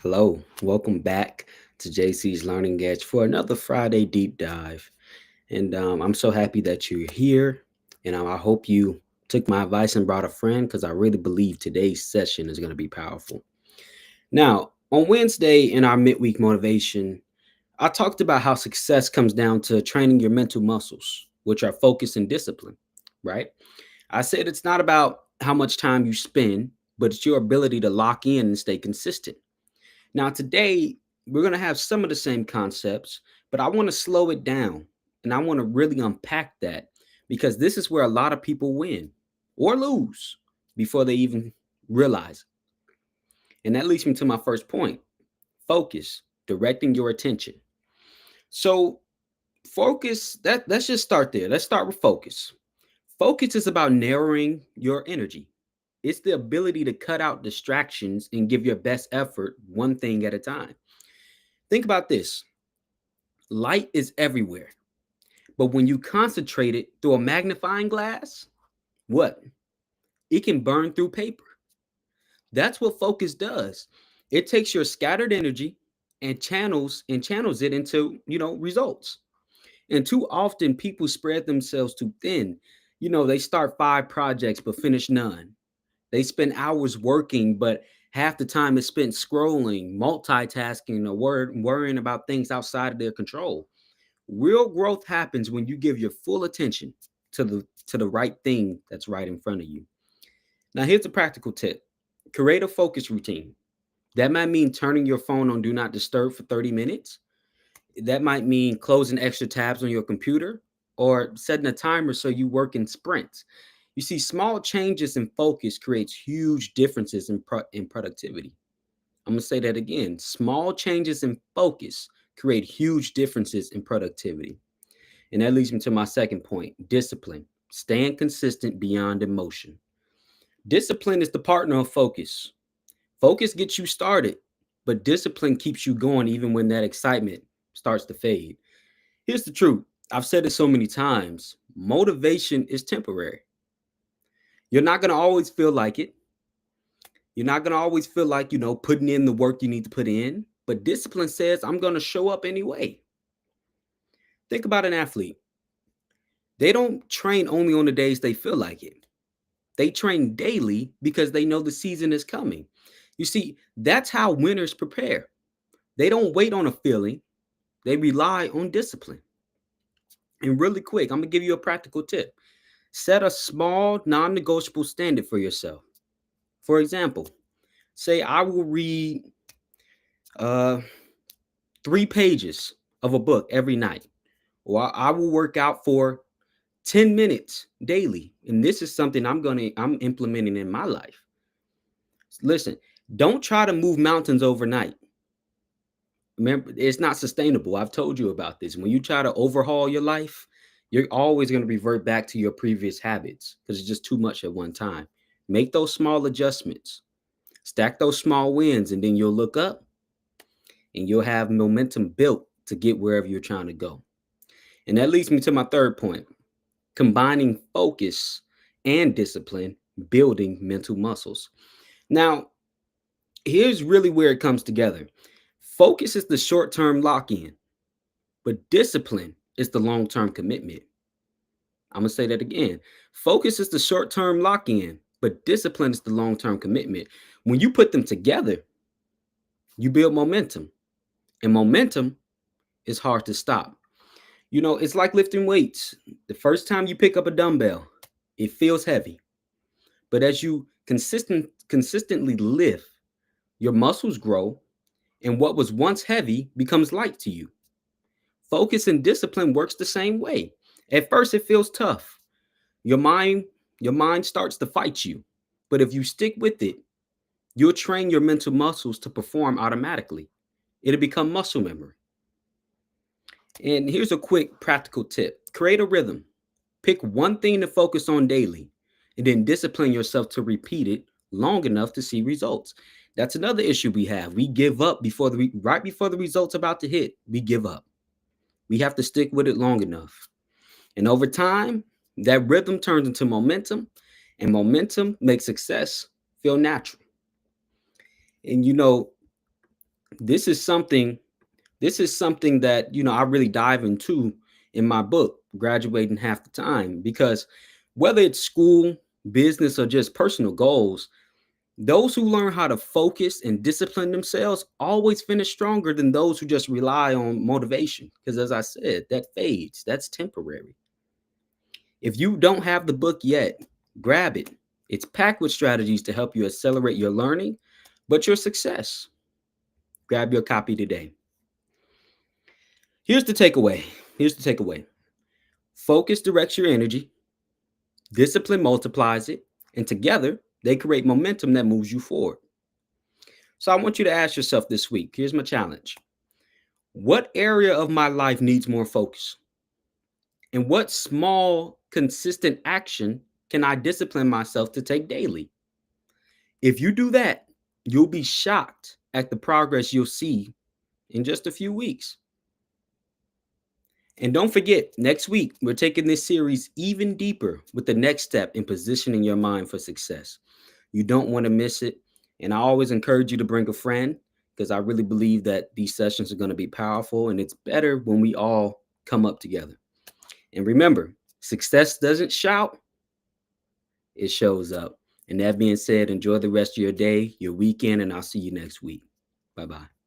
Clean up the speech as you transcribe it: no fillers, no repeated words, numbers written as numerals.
Hello, welcome back to JC's Learning Edge for another Friday deep dive. And I'm so happy that you're here. And I hope you took my advice and brought a friend because I really believe today's session is going to be powerful. Now, on Wednesday in our midweek motivation, I talked about how success comes down to training your mental muscles, which are focus and discipline, right? I said it's not about how much time you spend, but it's your ability to lock in and stay consistent. Now, today, we're going to have some of the same concepts, but I want to slow it down and I want to really unpack that because this is where a lot of people win or lose before they even realize it. And that leads me to my first point: focus, directing your attention. So, focus, let's just start there. Let's start with focus. Focus is about narrowing your energy. It's the ability to cut out distractions and give your best effort one thing at a time. Think about this: light is everywhere, but when you concentrate it through a magnifying glass, what? It can burn through paper. That's what focus does. It takes your scattered energy and channels it into, results. And too often people spread themselves too thin. They start five projects but finish none. They spend hours working, but half the time is spent scrolling, multitasking, or worrying about things outside of their control. Real growth happens when you give your full attention to the right thing that's right in front of you. Now, here's a practical tip: create a focus routine. That might mean turning your phone on do not disturb for 30 minutes. That might mean closing extra tabs on your computer or setting a timer so you work in sprints. You see, small changes in focus creates huge differences in productivity. I'm going to say that again. Small changes in focus create huge differences in productivity. And that leads me to my second point: discipline. Staying consistent beyond emotion. Discipline is the partner of focus. Focus gets you started, but discipline keeps you going even when that excitement starts to fade. Here's the truth: I've said it so many times: motivation is temporary. You're not going to always feel like it. You're not going to always feel like, putting in the work you need to put in. But discipline says, I'm going to show up anyway. Think about an athlete. They don't train only on the days they feel like it. They train daily because they know the season is coming. You see, that's how winners prepare. They don't wait on a feeling, they rely on discipline. And really quick, I'm going to give you a practical tip: set a small, non negotiable standard for yourself. For example, say I will read uh, 3 pages of a book every night, or I will work out for 10 minutes daily. And this is something I'm implementing in my life. Listen, don't try to move mountains overnight. Remember, it's not sustainable. I've told you about this. When you try to overhaul your life, you're always going to revert back to your previous habits because it's just too much at one time. Make those small adjustments, stack those small wins, and then you'll look up and you'll have momentum built to get wherever you're trying to go. And that leads me to my third point: combining focus and discipline, building mental muscles. Now, here's really where it comes together. Focus is the short term lock in, but discipline is the long term commitment. I'm going to say that again. Focus is the short term lock in, but discipline is the long term commitment. When you put them together, you build momentum, and momentum is hard to stop. It's like lifting weights. The first time you pick up a dumbbell, it feels heavy. But as you consistently lift, your muscles grow, and what was once heavy becomes light to you. Focus and discipline works the same way. At first it feels tough. Your mind your mind starts to fight you. But if you stick with it, you'll train your mental muscles to perform automatically. It'll become muscle memory. And here's a quick practical tip: create a rhythm. Pick one thing to focus on daily, and then discipline yourself to repeat it long enough to see results. That's another issue we have. We give up right before the results about to hit. We give up. We have to stick with it long enough. And over time, that rhythm turns into momentum, and momentum makes success feel natural. And This is something that, I really dive into in my book, Graduating Half the Time, because whether it's school, business, or just personal goals, those who learn how to focus and discipline themselves always finish stronger than those who just rely on motivation. Because as I said, that fades, that's temporary. If you don't have the book yet, grab it. It's packed with strategies to help you accelerate your learning, but your success. Grab your copy today. Here's the takeaway. Here's the takeaway. Focus directs your energy, discipline multiplies it, and together they create momentum that moves you forward. So I want you to ask yourself this week. Here's my challenge. What area of my life needs more focus? And what small, consistent action can I discipline myself to take daily? If you do that, you'll be shocked at the progress you'll see in just a few weeks. And don't forget, next week, we're taking this series even deeper with the next step in positioning your mind for success. You don't want to miss it. And I always encourage you to bring a friend because I really believe that these sessions are going to be powerful and it's better when we all come up together. And remember, success doesn't shout, it shows up. And that being said, enjoy the rest of your day, your weekend, and I'll see you next week. Bye bye.